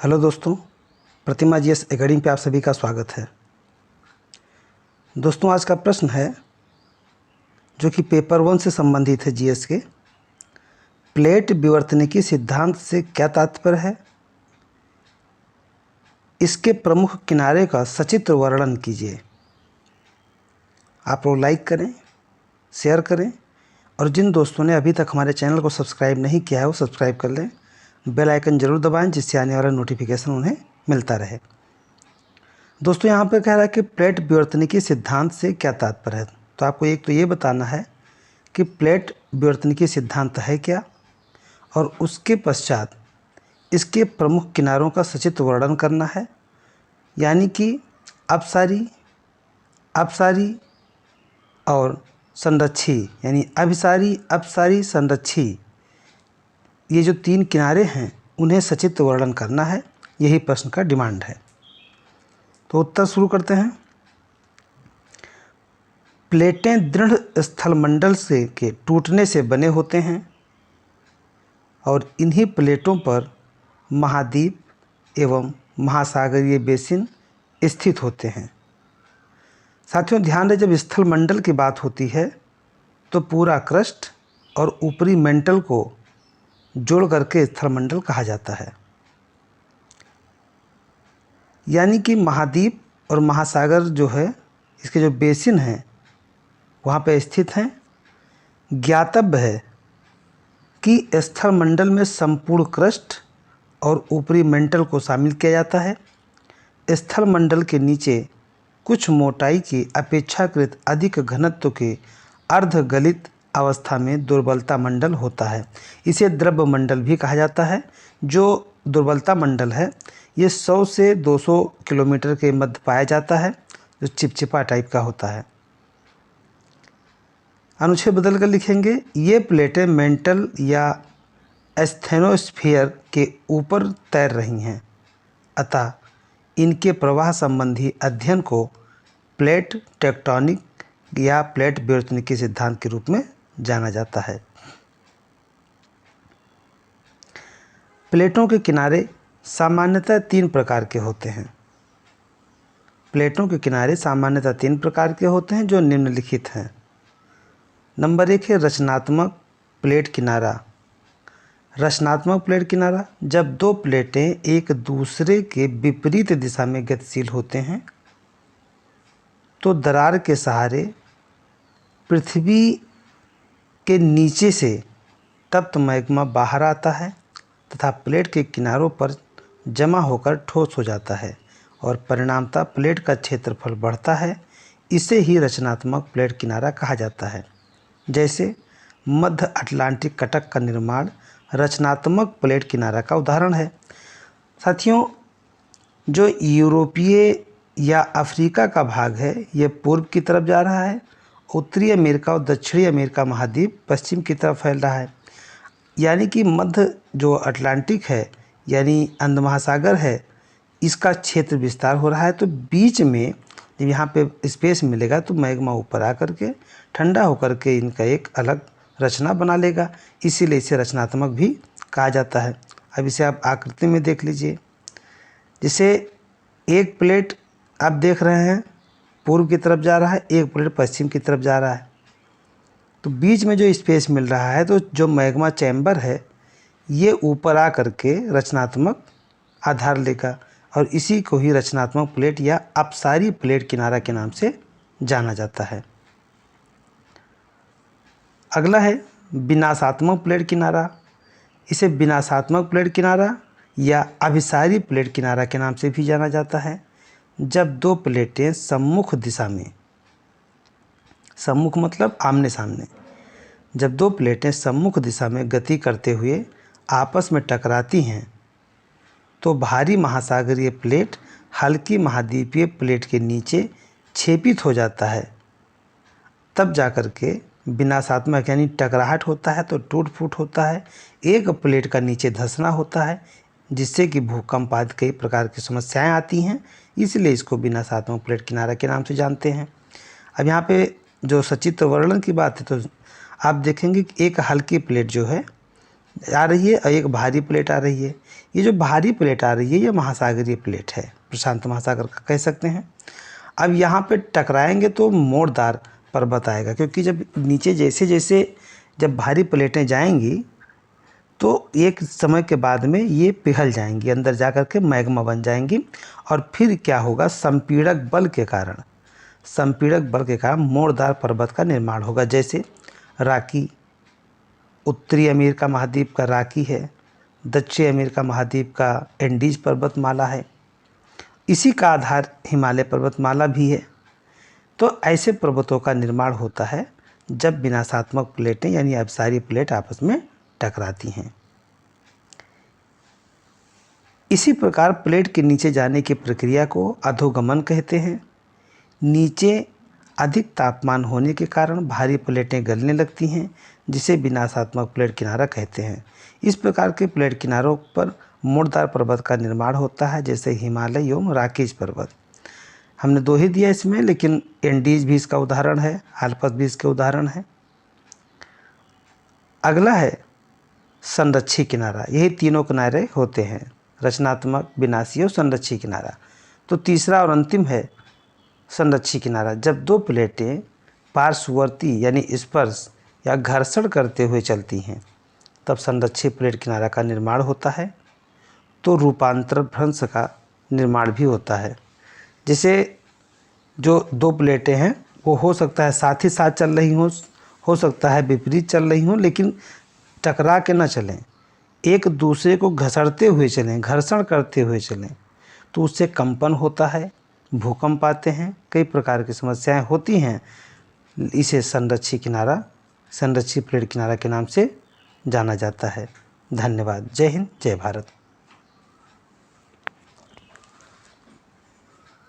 Hello दोस्तों, प्रतिमा GS academy पे आप सभी का स्वागत है। दोस्तों, आज का प्रश्न है जो कि पेपर 1 से संबंधित है जीएस के। प्लेट विवर्तनिकी सिद्धांत से क्या तात्पर्य है? इसके प्रमुख किनारे का सचित्र वर्णन कीजिए। आप लोग लाइक करें, शेयर करें और जिन दोस्तों ने अभी तक हमारे चैनल को सब्सक्राइब नहीं किया है वो सब्सक्राइब कर लें। बेल आइकन जरूर दबाएं जिससे आने वाला नोटिफिकेशन उन्हें मिलता रहे। दोस्तों, यहाँ पर कह रहा है कि प्लेट विवर्तनिकी सिद्धांत से क्या तात्पर्य है। तो आपको एक तो ये बताना है कि प्लेट विवर्तनिकी सिद्धांत है क्या, और उसके पश्चात इसके प्रमुख किनारों का सचित्र वर्णन करना है। यानी कि अपसारी, अपसारी और संरक्षी, यानी अभिसारी, अपसारी, संरक्षी, ये जो तीन किनारे हैं उन्हें सचित्र वर्णन करना है। यही प्रश्न का डिमांड है। तो उत्तर शुरू करते हैं। प्लेटें दृढ़ स्थलमंडल से के टूटने से बने होते हैं और इन्हीं प्लेटों पर महाद्वीप एवं महासागरीय बेसिन स्थित होते हैं। साथियों, ध्यान दें, जब स्थलमंडल की बात होती है तो पूरा क्रस्ट और ऊपरी मेंटल को जोड़ करके स्थलमंडल कहा जाता है। यानी कि महाद्वीप और महासागर जो है, इसके जो बेसिन हैं वहाँ पे स्थित हैं। ज्ञातव्य है कि स्थलमंडल में संपूर्ण क्रस्ट और ऊपरी मेंटल को शामिल किया जाता है। स्थलमंडल के नीचे कुछ मोटाई की अपेक्षाकृत अधिक घनत्व के अर्धगलित अवस्था में दुर्बलता मंडल होता है। इसे द्रव्य मंडल भी कहा जाता है। जो दुर्बलता मंडल है ये 100 से 200 किलोमीटर के मध्य पाया जाता है, जो चिपचिपा टाइप का होता है। अनुच्छेद बदल कर लिखेंगे, ये प्लेटें मेंटल या एस्थेनोस्फीयर के ऊपर तैर रही हैं, अतः इनके प्रवाह संबंधी अध्ययन को प्लेट टेक्टोनिक या प्लेट विवर्तनिकी सिद्धांत के रूप में जाना जाता है। प्लेटों के किनारे सामान्यतः 3 प्रकार के होते हैं। प्लेटों के किनारे सामान्यतः 3 प्रकार के होते हैं जो निम्नलिखित हैं। नंबर 1 है रचनात्मक प्लेट किनारा। रचनात्मक प्लेट किनारा, जब 2 प्लेटें एक दूसरे के विपरीत दिशा में गतिशील होते हैं तो दरार के सहारे पृथ्वी के नीचे से तप्त मैग्मा बाहर आता है तथा प्लेट के किनारों पर जमा होकर ठोस हो जाता है और परिणामतः प्लेट का क्षेत्रफल बढ़ता है। इसे ही रचनात्मक प्लेट किनारा कहा जाता है। जैसे मध्य अटलांटिक कटक का निर्माण रचनात्मक प्लेट किनारा का उदाहरण है। साथियों, जो यूरोपीय या अफ्रीका का भाग है ये पूर्व की तरफ जा रहा है। उत्तरी अमेरिका और दक्षिणी अमेरिका महाद्वीप पश्चिम की तरफ फैल रहा है। यानी कि मध्य जो अटलांटिक है यानी अंध महासागर है, इसका क्षेत्र विस्तार हो रहा है। तो बीच में जब यहाँ पे स्पेस मिलेगा तो मैग्मा ऊपर आकर के ठंडा होकर के इनका एक अलग रचना बना लेगा। इसीलिए इसे रचनात्मक भी कहा जाता है। अब इसे आप आकृति में देख लीजिए। जैसे एक प्लेट आप देख रहे हैं पूर्व की तरफ जा रहा है, एक प्लेट पश्चिम की तरफ जा रहा है। तो बीच में जो स्पेस मिल रहा है तो जो मैग्मा चैम्बर है ये ऊपर आ करके रचनात्मक आधार लेगा और इसी को ही रचनात्मक प्लेट या अपसारी प्लेट किनारा के नाम से जाना जाता है। अगला है विनाशात्मक प्लेट किनारा। इसे विनाशात्मक प्लेट किनारा या अभिसारी प्लेट किनारा के नाम से भी जाना जाता है। जब 2 प्लेटें सम्मुख दिशा में, सम्मुख मतलब आमने सामने, जब 2 प्लेटें सम्मुख दिशा में गति करते हुए आपस में टकराती हैं तो भारी महासागरीय प्लेट हल्की महाद्वीपीय प्लेट के नीचे छेपित हो जाता है। तब जाकर के विनाशात्मक यानी टकराहट होता है तो टूट फूट होता है। एक प्लेट का नीचे धंसना होता है जिससे कि भूकंप आदि कई प्रकार की समस्याएं आती हैं। इसलिए इसको विनाशात्मक प्लेट किनारा के नाम से जानते हैं। अब यहाँ पे जो सचित्र वर्णन की बात है तो आप देखेंगे कि एक हल्की प्लेट जो है आ रही है और एक भारी प्लेट आ रही है। ये जो भारी प्लेट आ रही है ये महासागरीय प्लेट है, प्रशांत महासागर का कह सकते हैं। अब यहाँ पे टकराएंगे तो मोड़दार पर्वत आएगा, क्योंकि जब नीचे जैसे जैसे जब भारी प्लेटें जाएंगी तो एक समय के बाद में ये पिघल जाएंगी, अंदर जा कर के मैग्मा बन जाएंगी। और फिर क्या होगा, संपीड़क बल के कारण मोड़दार पर्वत का निर्माण होगा। जैसे राकी, उत्तरी अमेरिका महाद्वीप का राकी है, दक्षिण अमेरिका महाद्वीप का एंडीज पर्वतमाला है, इसी का आधार हिमालय पर्वतमाला भी है। तो ऐसे पर्वतों का निर्माण होता है जब विनाशात्मक प्लेटें यानी अभिसारी प्लेट आपस में टकराती हैं। इसी प्रकार प्लेट के नीचे जाने की प्रक्रिया को अधोगमन कहते हैं। नीचे अधिक तापमान होने के कारण भारी प्लेटें गलने लगती हैं, जिसे विनाशात्मक प्लेट किनारा कहते हैं। इस प्रकार के प्लेट किनारों पर मोड़दार पर्वत का निर्माण होता है, जैसे हिमालय एवं राकीज पर्वत। हमने 2 ही दिया इसमें, लेकिन एंडीज भी इसका उदाहरण है, आल्प्स भी इसके उदाहरण है। अगला है संरक्षी किनारा। यही तीनों किनारे होते हैं, रचनात्मक, विनाशी और संरक्षी किनारा। तो तीसरा और अंतिम है संरक्षी किनारा। जब 2 प्लेटें पार्श्ववर्ती यानी स्पर्श या घर्षण करते हुए चलती हैं तब संरक्षी प्लेट किनारा का निर्माण होता है। तो रूपांतर भ्रंश का निर्माण भी होता है। जैसे जो 2 प्लेटें हैं वो हो सकता है साथ ही साथ चल रही हो सकता है विपरीत चल रही हों, लेकिन टकरा के ना चलें, एक दूसरे को घसड़ते हुए चलें, घर्षण करते हुए चलें, तो उससे कंपन होता है, भूकंप आते हैं, कई प्रकार की समस्याएं होती हैं। इसे संरक्षी प्लेट किनारा के नाम से जाना जाता है। धन्यवाद। जय हिंद, जय भारत।